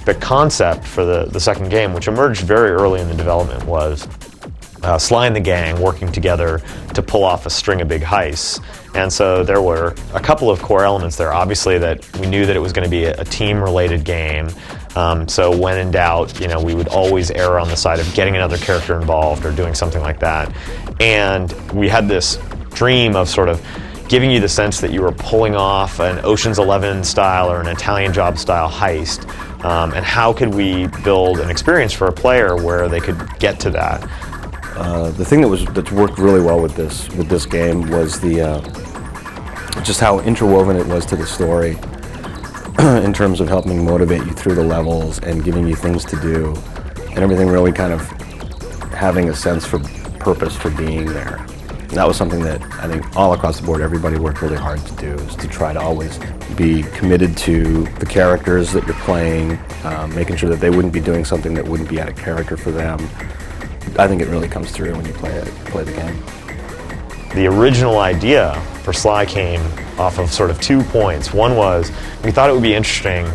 the concept for the second game, which emerged very early in the development, was Sly and the gang working together to pull off a string of big heists. And so there were a couple of core elements there. Obviously, that we knew that it was going to be a team-related game. So when in doubt, we would always err on the side of getting another character involved or doing something like that. And we had this dream of sort of giving you the sense that you were pulling off an Ocean's 11 style or an Italian Job style heist. And how could we build an experience for a player where they could get to that? The thing that's worked really well with this game was just how interwoven it was to the story in terms of helping motivate you through the levels and giving you things to do, and everything really kind of having a sense for purpose for being there. And that was something that I think all across the board everybody worked really hard to do, is to try to always be committed to the characters that you're playing, making sure that they wouldn't be doing something that wouldn't be out of character for them. I think it really comes through when you play the game. The original idea for Sly came off of sort of 2 points. One was, we thought it would be interesting,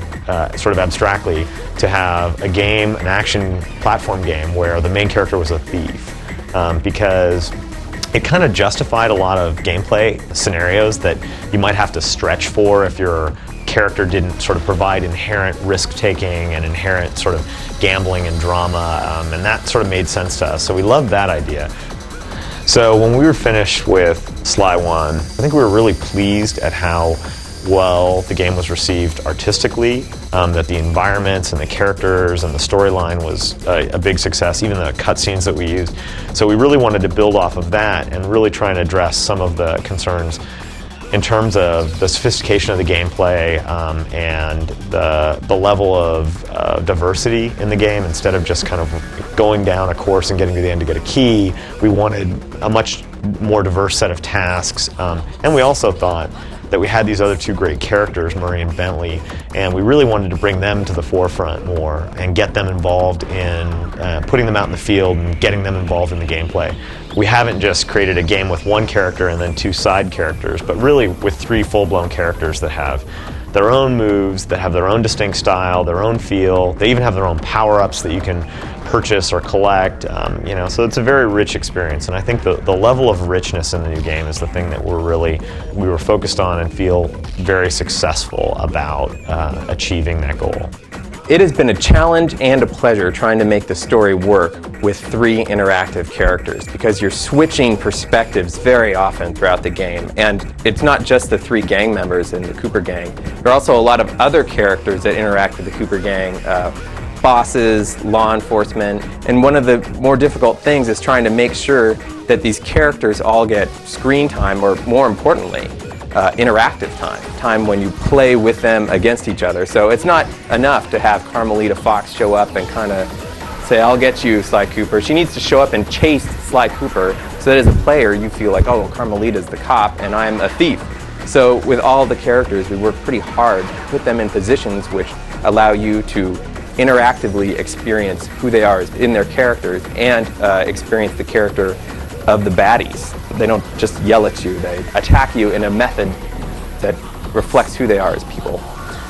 sort of abstractly, to have a game, an action platform game, where the main character was a thief, because it kind of justified a lot of gameplay scenarios that you might have to stretch for if your character didn't sort of provide inherent risk-taking and inherent sort of gambling and drama, and that sort of made sense to us. So we loved that idea. So when we were finished with Sly 1, I think we were really pleased at how well the game was received artistically, that the environments and the characters and the storyline was a big success, even the cutscenes that we used. So we really wanted to build off of that and really try and address some of the concerns in terms of the sophistication of the gameplay, and the level of diversity in the game. Instead of just kind of going down a course and getting to the end to get a key, we wanted a much more diverse set of tasks. And we also thought that we had these other two great characters, Murray and Bentley, and we really wanted to bring them to the forefront more and get them involved in putting them out in the field and getting them involved in the gameplay. We haven't just created a game with one character and then two side characters, but really with three full-blown characters that have their own moves, that have their own distinct style, their own feel. They even have their own power-ups that you can purchase or collect. So it's a very rich experience, and I think the level of richness in the new game is the thing that we were focused on and feel very successful about achieving that goal. It has been a challenge and a pleasure trying to make the story work with three interactive characters, because you're switching perspectives very often throughout the game. And it's not just the three gang members in the Cooper gang. There are also a lot of other characters that interact with the Cooper gang, bosses, law enforcement. And one of the more difficult things is trying to make sure that these characters all get screen time, or more importantly, interactive time when you play with them against each other. So it's not enough to have N.Fawkes show up and kind of say, "I'll get you, Sly Cooper." She needs to show up and chase Sly Cooper so that as a player you feel like, oh, Carmelita's the cop and I'm a thief. So with all the characters, we work pretty hard to put them in positions which allow you to interactively experience who they are in their characters and experience the character of the baddies. They don't just yell at you, they attack you in a method that reflects who they are as people.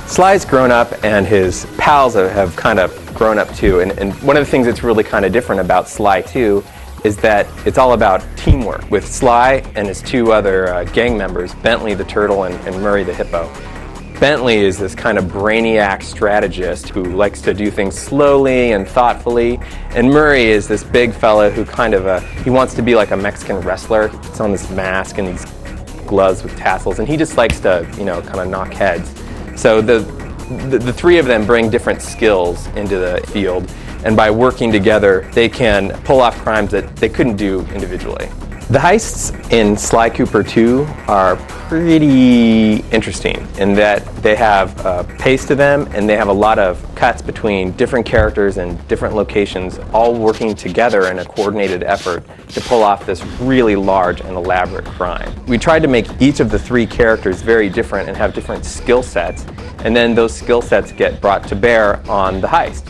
Sly's grown up and his pals have kind of grown up too, and one of the things that's really kind of different about Sly 2 is that it's all about teamwork with Sly and his two other gang members, Bentley the turtle and Murray the hippo. Bentley is this kind of brainiac strategist who likes to do things slowly and thoughtfully, and Murray is this big fella who kind of he wants to be like a Mexican wrestler. He puts on this mask and these gloves with tassels, and he just likes to, kind of knock heads. So the three of them bring different skills into the field, and by working together, they can pull off crimes that they couldn't do individually. The heists in Sly Cooper 2 are pretty interesting in that they have pace to them, and they have a lot of cuts between different characters and different locations, all working together in a coordinated effort to pull off this really large and elaborate crime. We tried to make each of the three characters very different and have different skill sets, and then those skill sets get brought to bear on the heist.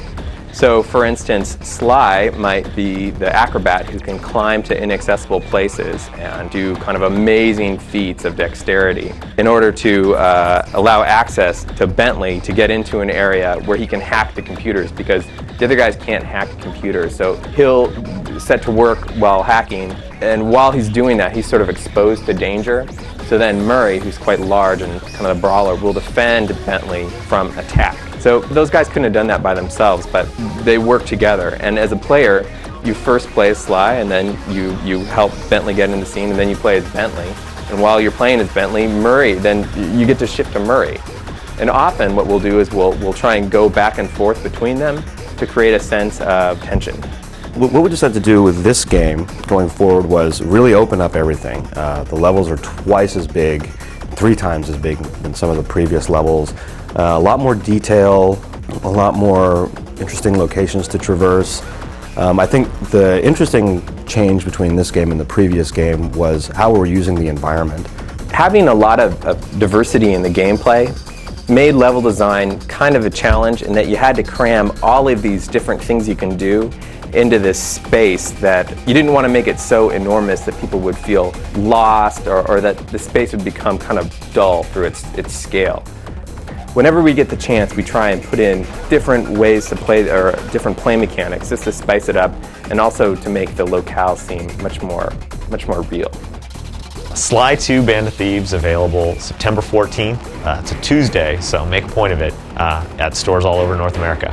So, for instance, Sly might be the acrobat who can climb to inaccessible places and do kind of amazing feats of dexterity in order to allow access to Bentley to get into an area where he can hack the computers, because the other guys can't hack computers. So he'll set to work while hacking, and while he's doing that, he's sort of exposed to danger. So then Murray, who's quite large and kind of a brawler, will defend Bentley from attack. So those guys couldn't have done that by themselves, but they work together. And as a player, you first play as Sly, and then you help Bentley get in the scene, and then you play as Bentley. And while you're playing as Bentley, Murray, then you get to shift to Murray. And often what we'll do is we'll try and go back and forth between them to create a sense of tension. What we decided to do with this game going forward was really open up everything. The levels are twice as big, 3 times as big than some of the previous levels. A lot more detail, a lot more interesting locations to traverse. I think the interesting change between this game and the previous game was how we're using the environment. Having a lot of diversity in the gameplay made level design kind of a challenge, in that you had to cram all of these different things you can do into this space, that you didn't want to make it so enormous that people would feel lost, or that the space would become kind of dull through its scale. Whenever we get the chance, we try and put in different ways to play, or different play mechanics, just to spice it up, and also to make the locale seem much more real. Sly 2 Band of Thieves available September 14th. It's a Tuesday, so make a point of it at stores all over North America.